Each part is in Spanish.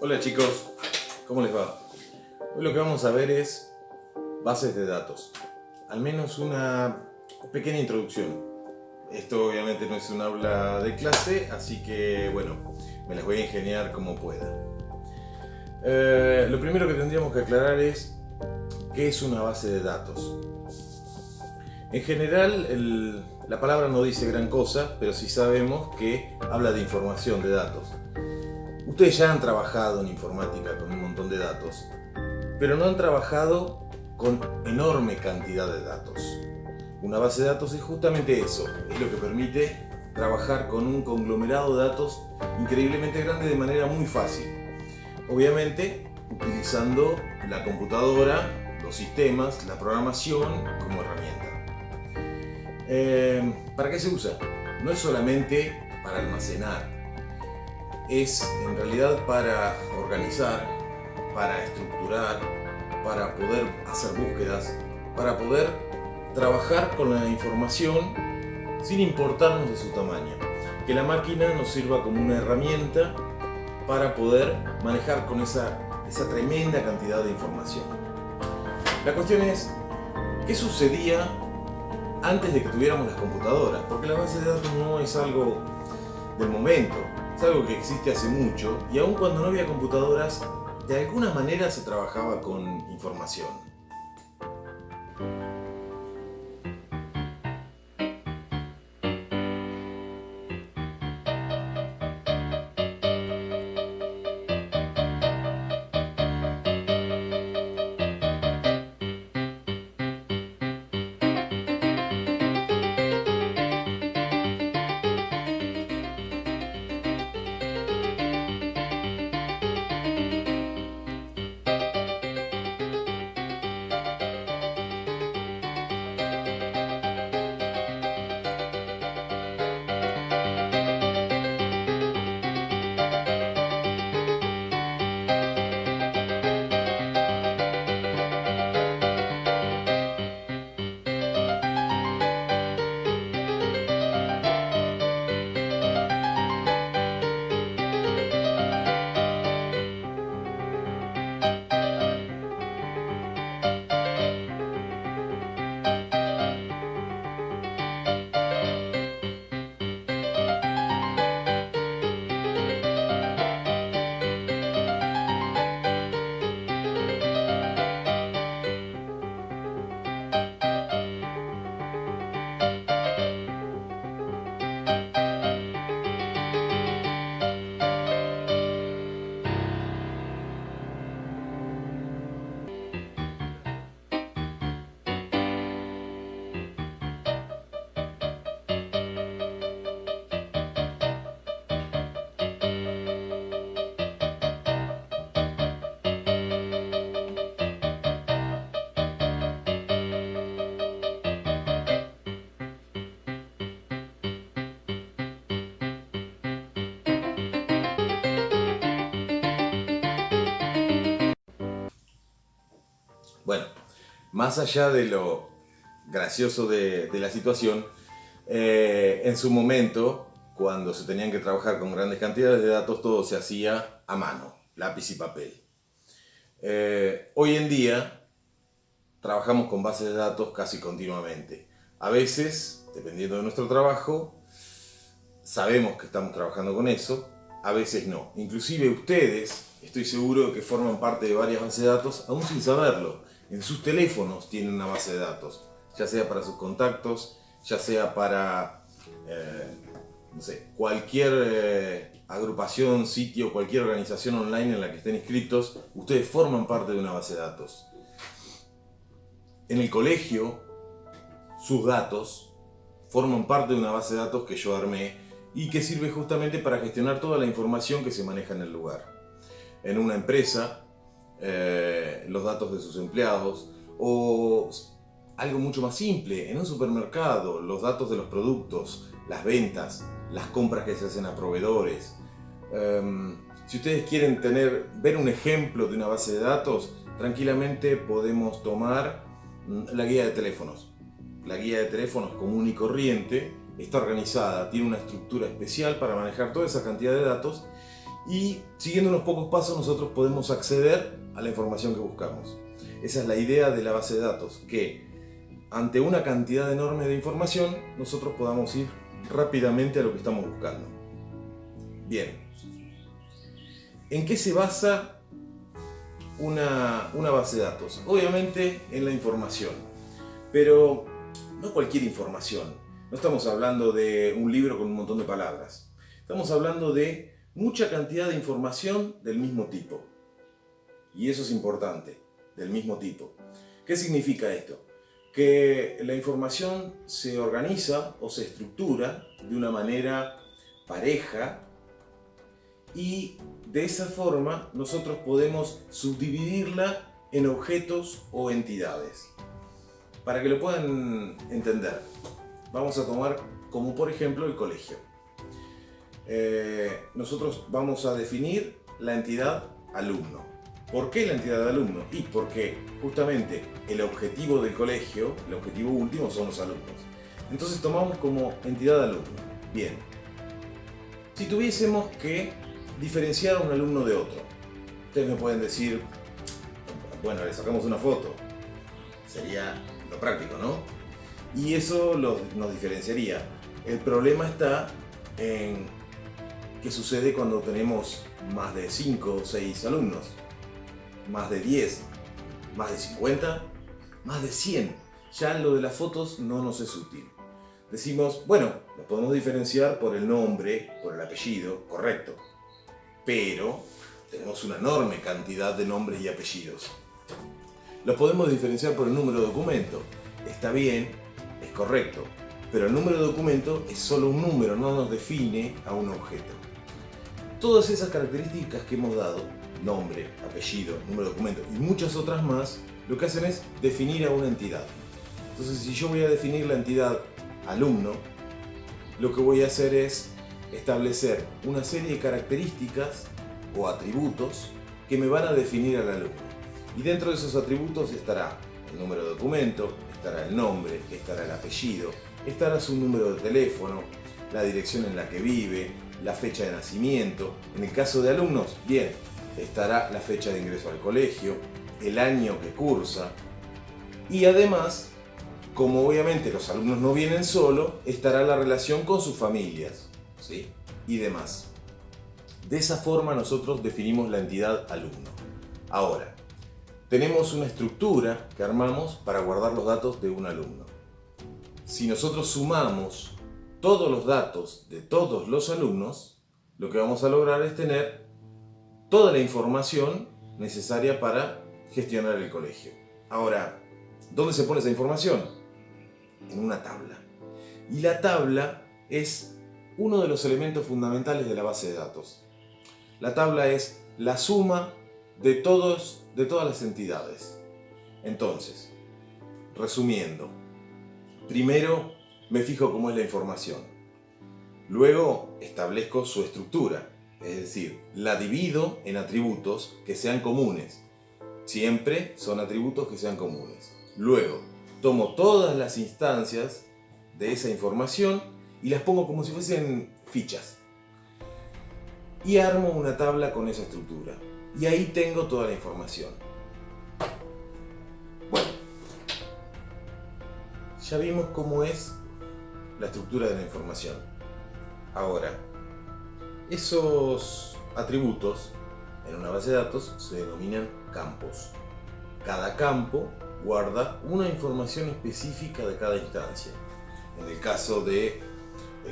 Hola chicos, ¿cómo les va? Hoy lo que vamos a ver es bases de datos. Al menos una pequeña introducción. Esto obviamente no es un aula de clase, así que bueno, me las voy a ingeniar como pueda. Lo primero que tendríamos que aclarar es ¿qué es una base de datos? En general, la palabra no dice gran cosa, pero sí sabemos que habla de información, de datos. Ustedes ya han trabajado en informática con un montón de datos, pero no han trabajado con enorme cantidad de datos. Una base de datos es justamente eso, es lo que permite trabajar con un conglomerado de datos increíblemente grande de manera muy fácil. Obviamente, utilizando la computadora, los sistemas, la programación como herramienta. ¿Para qué se usa? No es solamente para almacenar, es en realidad para organizar, para estructurar, para poder hacer búsquedas, para poder trabajar con la información sin importarnos de su tamaño. Que la máquina nos sirva como una herramienta para poder manejar con esa tremenda cantidad de información. La cuestión es, ¿qué sucedía antes de que tuviéramos las computadoras? Porque la base de datos no es algo del momento, es algo que existe hace mucho, y aun cuando no había computadoras, de alguna manera se trabajaba con información. Bueno, más allá de lo gracioso de la situación, en su momento, cuando se tenían que trabajar con grandes cantidades de datos, todo se hacía a mano, lápiz y papel. Hoy en día, trabajamos con bases de datos casi continuamente. A veces, dependiendo de nuestro trabajo, sabemos que estamos trabajando con eso, a veces no. Inclusive ustedes, estoy seguro de que forman parte de varias bases de datos, aún sin saberlo. En sus teléfonos tienen una base de datos, ya sea para sus contactos, ya sea para no sé, cualquier agrupación, sitio, cualquier organización online en la que estén inscritos, ustedes forman parte de una base de datos. En el colegio, sus datos forman parte de una base de datos que yo armé y que sirve justamente para gestionar toda la información que se maneja en el lugar. En una empresa, los datos de sus empleados, o algo mucho más simple, en un supermercado, los datos de los productos, las ventas, las compras que se hacen a proveedores. Si ustedes quieren ver un ejemplo de una base de datos, tranquilamente podemos tomar la guía de teléfonos. La guía de teléfonos común y corriente está organizada, tiene una estructura especial para manejar toda esa cantidad de datos y siguiendo unos pocos pasos nosotros podemos acceder a la información que buscamos. Esa es la idea de la base de datos, que ante una cantidad enorme de información nosotros podamos ir rápidamente a lo que estamos buscando. Bien, ¿en qué se basa una base de datos? Obviamente en la información, pero no cualquier información. No estamos hablando de un libro con un montón de palabras. Estamos hablando de mucha cantidad de información del mismo tipo. Y eso es importante, del mismo tipo. ¿Qué significa esto? Que la información se organiza o se estructura de una manera pareja y de esa forma nosotros podemos subdividirla en objetos o entidades. Para que lo puedan entender, vamos a tomar como por ejemplo el colegio. Nosotros vamos a definir la entidad alumno. ¿Por qué la entidad de alumno? Y porque justamente el objetivo del colegio, el objetivo último son los alumnos. Entonces tomamos como entidad de alumno. Bien, si tuviésemos que diferenciar a un alumno de otro, ustedes me pueden decir, bueno, le sacamos una foto, sería lo práctico, ¿no? Y eso nos diferenciaría. El problema está en qué sucede cuando tenemos más de 5 o 6 alumnos, más de 10, más de 50, más de 100. Ya lo de las fotos no nos es útil. Decimos, bueno, los podemos diferenciar por el nombre, por el apellido, correcto. Pero tenemos una enorme cantidad de nombres y apellidos. Los podemos diferenciar por el número de documento. Está bien, es correcto. Pero el número de documento es solo un número, no nos define a un objeto. Todas esas características que hemos dado, nombre, apellido, número de documento y muchas otras más, lo que hacen es definir a una entidad. Entonces, si yo voy a definir la entidad alumno, lo que voy a hacer es establecer una serie de características o atributos que me van a definir al alumno. Y dentro de esos atributos estará el número de documento, estará el nombre, estará el apellido, estará su número de teléfono, la dirección en la que vive, la fecha de nacimiento. En el caso de alumnos, bien, estará la fecha de ingreso al colegio, el año que cursa y además, como obviamente los alumnos no vienen solo, estará la relación con sus familias, ¿sí? Y demás. De esa forma nosotros definimos la entidad alumno. Ahora, tenemos una estructura que armamos para guardar los datos de un alumno. Si nosotros sumamos todos los datos de todos los alumnos, lo que vamos a lograr es tener toda la información necesaria para gestionar el colegio. Ahora, ¿dónde se pone esa información? En una tabla. Y la tabla es uno de los elementos fundamentales de la base de datos. La tabla es la suma de todas las entidades. Entonces, resumiendo, primero me fijo cómo es la información. Luego establezco su estructura, es decir, la divido en atributos que sean comunes. Siempre son atributos que sean comunes. Luego, tomo todas las instancias de esa información y las pongo como si fuesen fichas. Y armo una tabla con esa estructura. Y ahí tengo toda la información. Bueno, ya vimos cómo es la estructura de la información. Ahora, esos atributos en una base de datos se denominan campos. Cada campo guarda una información específica de cada instancia. En el caso del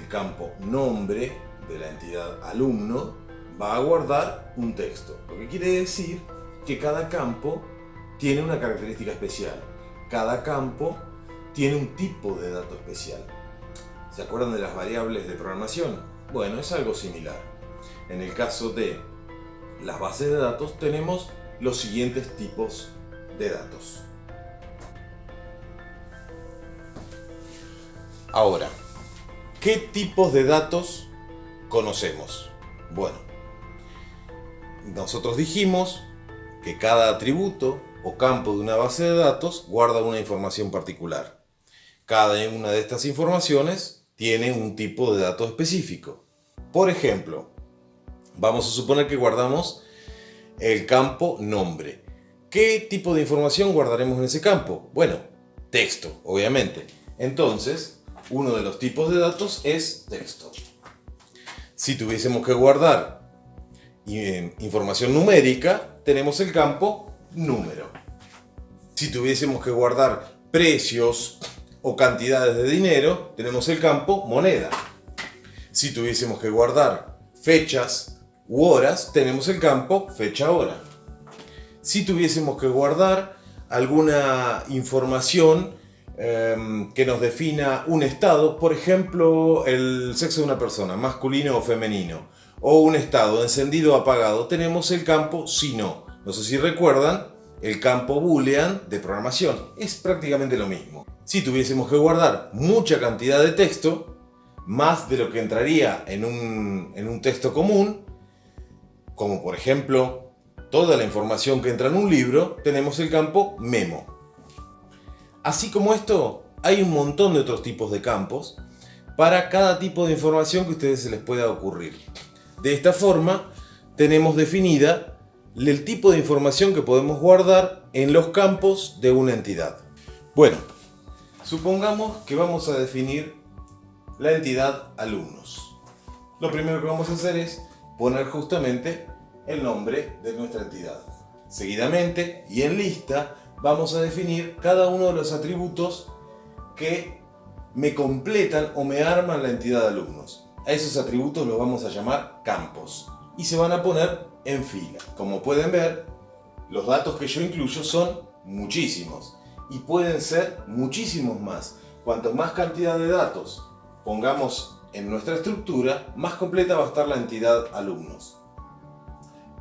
campo nombre de la entidad alumno, va a guardar un texto. Lo que quiere decir que cada campo tiene una característica especial. Cada campo tiene un tipo de dato especial. ¿Se acuerdan de las variables de programación? Bueno, es algo similar. En el caso de las bases de datos tenemos los siguientes tipos de datos. Ahora, ¿qué tipos de datos conocemos? Bueno, nosotros dijimos que cada atributo o campo de una base de datos guarda una información particular. Cada una de estas informaciones tiene un tipo de dato específico. Por ejemplo, Vamos a suponer que guardamos el campo nombre. ¿Qué tipo de información guardaremos en ese campo? Bueno, texto, obviamente. Entonces, uno de los tipos de datos es texto. Si tuviésemos que guardar información numérica, tenemos el campo número. Si tuviésemos que guardar precios o cantidades de dinero, tenemos el campo moneda. Si tuviésemos que guardar fechas u horas, tenemos el campo fecha-hora. Si tuviésemos que guardar alguna información que nos defina un estado, por ejemplo, el sexo de una persona, masculino o femenino, o un estado encendido o apagado, tenemos el campo si no. No sé si recuerdan el campo boolean de programación. Es prácticamente lo mismo. Si tuviésemos que guardar mucha cantidad de texto, más de lo que entraría en un texto común, como por ejemplo toda la información que entra en un libro, tenemos el campo memo. Así como esto, hay un montón de otros tipos de campos para cada tipo de información que a ustedes se les pueda ocurrir. De esta forma, tenemos definida el tipo de información que podemos guardar en los campos de una entidad. Bueno, supongamos que vamos a definir la entidad alumnos. Lo primero que vamos a hacer es poner justamente el nombre de nuestra entidad. Seguidamente, y en lista, vamos a definir cada uno de los atributos que me completan o me arman la entidad de alumnos. A esos atributos los vamos a llamar campos y se van a poner en fila. Como pueden ver, los datos que yo incluyo son muchísimos y pueden ser muchísimos más. Cuanto más cantidad de datos pongamos en nuestra estructura, más completa va a estar la entidad alumnos.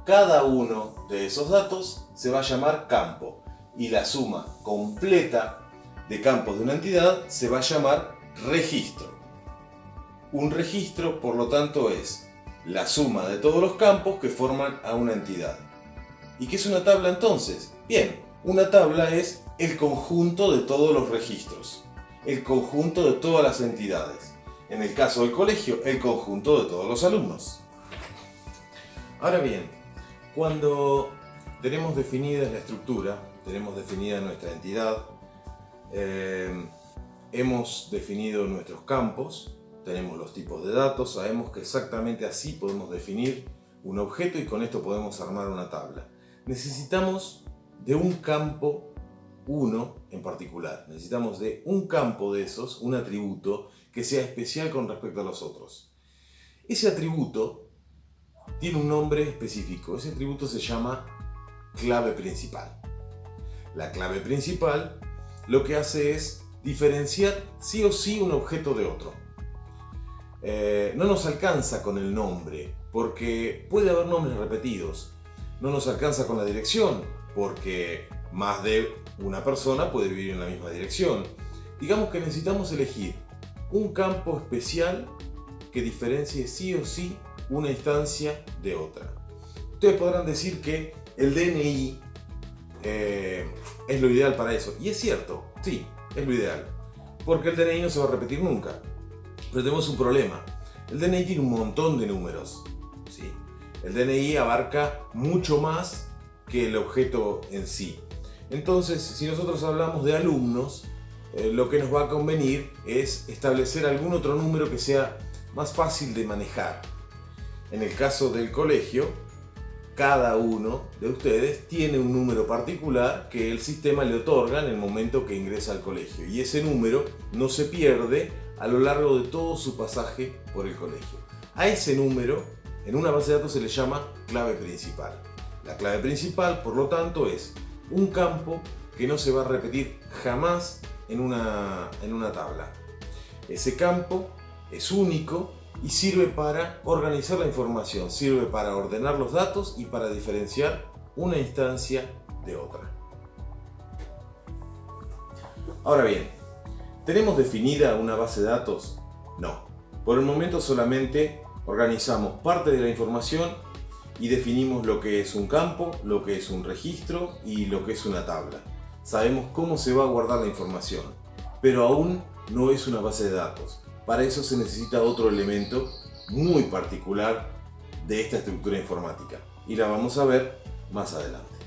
Cada uno de esos datos se va a llamar campo y la suma completa de campos de una entidad se va a llamar registro. Un registro, por lo tanto, es la suma de todos los campos que forman a una entidad. ¿Y qué es una tabla entonces? Bien, una tabla es el conjunto de todos los registros, el conjunto de todas las entidades. En el caso del colegio, el conjunto de todos los alumnos. Ahora bien, cuando tenemos definida la estructura, tenemos definida nuestra entidad, hemos definido nuestros campos, tenemos los tipos de datos, sabemos que exactamente así podemos definir un objeto y con esto podemos armar una tabla. Necesitamos de un campo, uno en particular, necesitamos de un campo de esos, un atributo que sea especial con respecto a los otros. Ese atributo tiene un nombre específico, ese atributo se llama clave principal. La clave principal lo que hace es diferenciar sí o sí un objeto de otro. No nos alcanza con el nombre, porque puede haber nombres repetidos. No nos alcanza con la dirección, porque más de una persona puede vivir en la misma dirección. Digamos que necesitamos elegir un campo especial que diferencie sí o sí una instancia de otra. Ustedes podrán decir que el DNI es lo ideal para eso. Y es cierto, sí, es lo ideal. Porque el DNI no se va a repetir nunca. Pero tenemos un problema. El DNI tiene un montón de números. ¿Sí? El DNI abarca mucho más que el objeto en sí. Entonces, si nosotros hablamos de alumnos, lo que nos va a convenir es establecer algún otro número que sea más fácil de manejar. En el caso del colegio, cada uno de ustedes tiene un número particular que el sistema le otorga en el momento que ingresa al colegio. Y ese número no se pierde a lo largo de todo su pasaje por el colegio. A ese número, en una base de datos se le llama clave principal. La clave principal, por lo tanto, es un campo que no se va a repetir jamás en una tabla. Ese campo es único y sirve para organizar la información, sirve para ordenar los datos y para diferenciar una instancia de otra. Ahora bien, ¿tenemos definida una base de datos? No. Por el momento solamente organizamos parte de la información y definimos lo que es un campo, lo que es un registro y lo que es una tabla. Sabemos cómo se va a guardar la información, pero aún no es una base de datos. Para eso se necesita otro elemento muy particular de esta estructura informática. Y la vamos a ver más adelante.